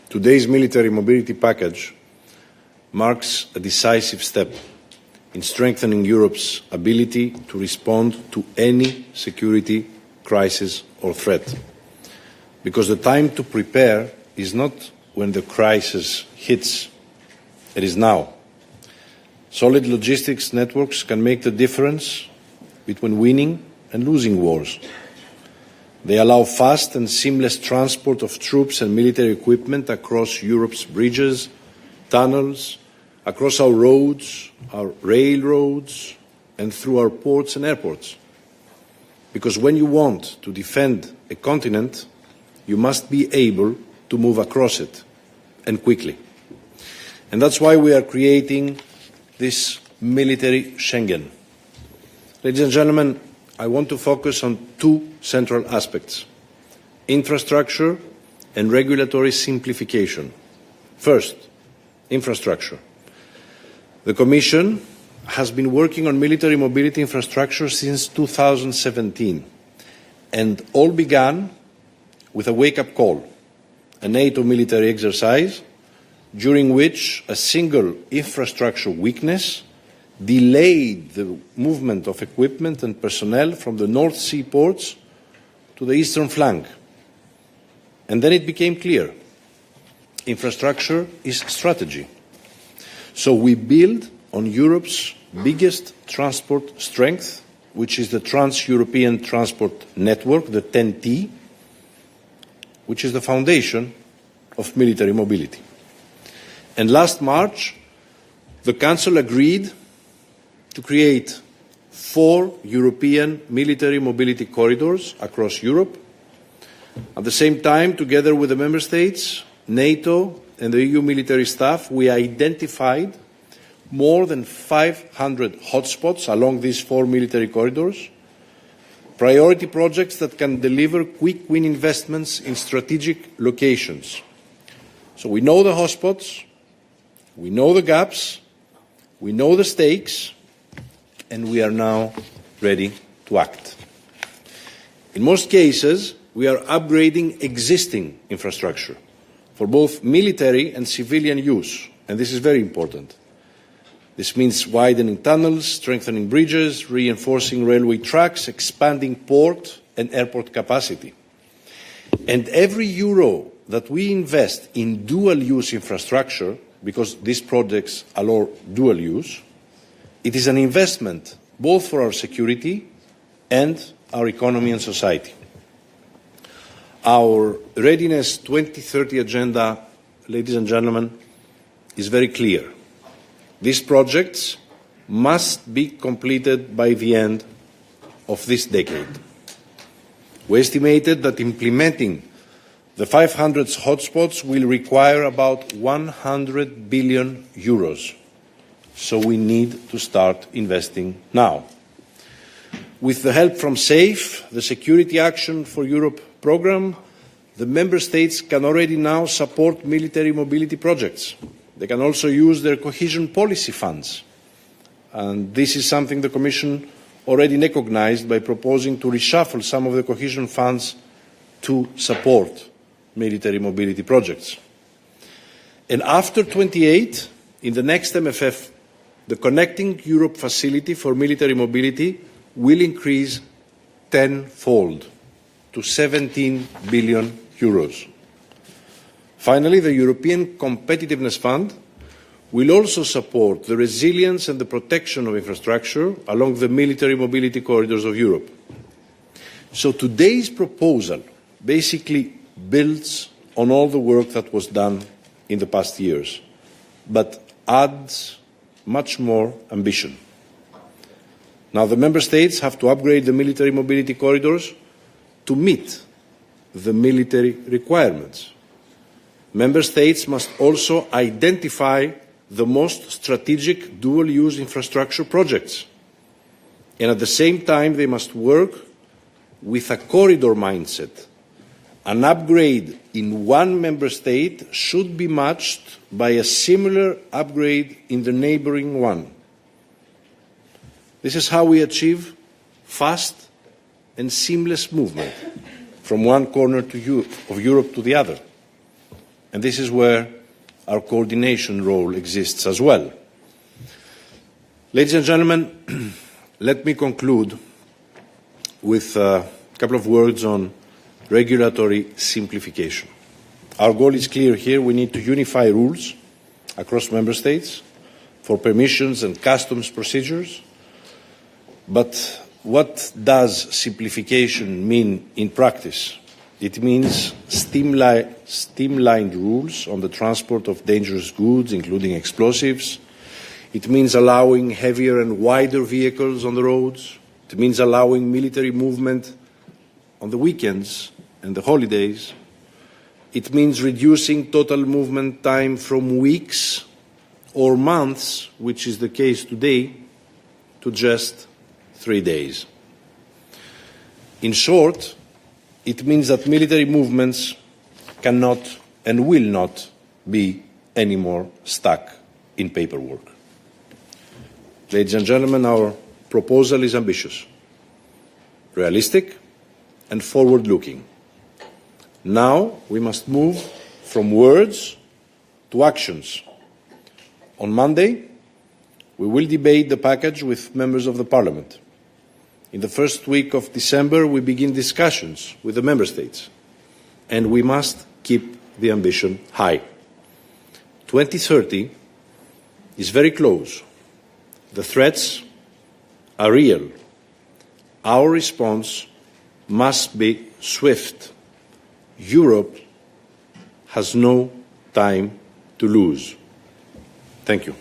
Today's military mobility package marks a decisive step in strengthening Europe's ability to respond to any security crisis or threat. Because the time to prepare is not when the crisis hits, it is now. Solid logistics networks can make the difference between winning and losing wars. They allow fast and seamless transport of troops and military equipment across Europe's bridges, tunnels, across our roads, our railroads, and through our ports and airports. Because when you want to defend a continent, you must be able to move across it, and quickly. And that's why we are creating this military Schengen. Ladies and gentlemen, I want to focus on two central aspects: infrastructure and regulatory simplification. First, infrastructure. The Commission has been working on military mobility infrastructure since 2017, and all began with a wake-up call, a NATO military exercise during which a single infrastructure weakness delayed the movement of equipment and personnel from the North Sea ports to the eastern flank. And then it became clear: infrastructure is strategy. So we build on Europe's biggest transport strength, which is the Trans-European Transport Network, the TEN-T, which is the foundation of military mobility. And last March, the Council agreed to create 4 European military mobility corridors across Europe. At the same time, together with the Member States, NATO and the EU military staff, we identified more than 500 hotspots along these 4 military corridors, priority projects that can deliver quick win investments in strategic locations. So we know the hotspots, we know the gaps, we know the stakes, and we are now ready to act. In most cases, we are upgrading existing infrastructure for both military and civilian use, and this is very important. This means widening tunnels, strengthening bridges, reinforcing railway tracks, expanding port and airport capacity. And every euro that we invest in dual-use infrastructure, because these projects allow dual use, it is an investment both for our security and our economy and society. Our Readiness 2030 agenda, ladies and gentlemen, is very clear. These projects must be completed by the end of this decade. We estimated that implementing the 500 hotspots will require about 100 billion euros. So we need to start investing now. With the help from SAFE, the Security Action for Europe programme, the Member States can already now support military mobility projects. They can also use their cohesion policy funds. And this is something the Commission already recognised by proposing to reshuffle some of the cohesion funds to support military mobility projects. And after 28, in the next MFF, the Connecting Europe facility for military mobility will increase tenfold to 17 billion euros. Finally, the European Competitiveness Fund will also support the resilience and the protection of infrastructure along the military mobility corridors of Europe. So today's proposal basically builds on all the work that was done in the past years, but adds much more ambition. Now, the Member States have to upgrade the military mobility corridors to meet the military requirements. Member States must also identify the most strategic dual-use infrastructure projects. And at the same time, they must work with a corridor mindset. An upgrade in one Member State should be matched by a similar upgrade in the neighbouring one. This is how we achieve fast and seamless movement from one corner of Europe to the other. And this is where our coordination role exists as well. Ladies and gentlemen, let me conclude with a couple of words on regulatory simplification. Our goal is clear here. We need to unify rules across member states for permissions and customs procedures. But what does simplification mean in practice? It means streamlined rules on the transport of dangerous goods, including explosives. It means allowing heavier and wider vehicles on the roads. It means allowing military movement on the weekends and the holidays. It means reducing total movement time from weeks or months, which is the case today, to just 3 days. In short, it means that military movements cannot and will not be anymore stuck in paperwork. Ladies and gentlemen, our proposal is ambitious, realistic, and forward-looking. Now we must move from words to actions. On Monday, we will debate the package with members of the Parliament. In the first week of December, we begin discussions with the Member States, and we must keep the ambition high. 2030 is very close. The threats are real. Our response must be swift. Europe has no time to lose. Thank you.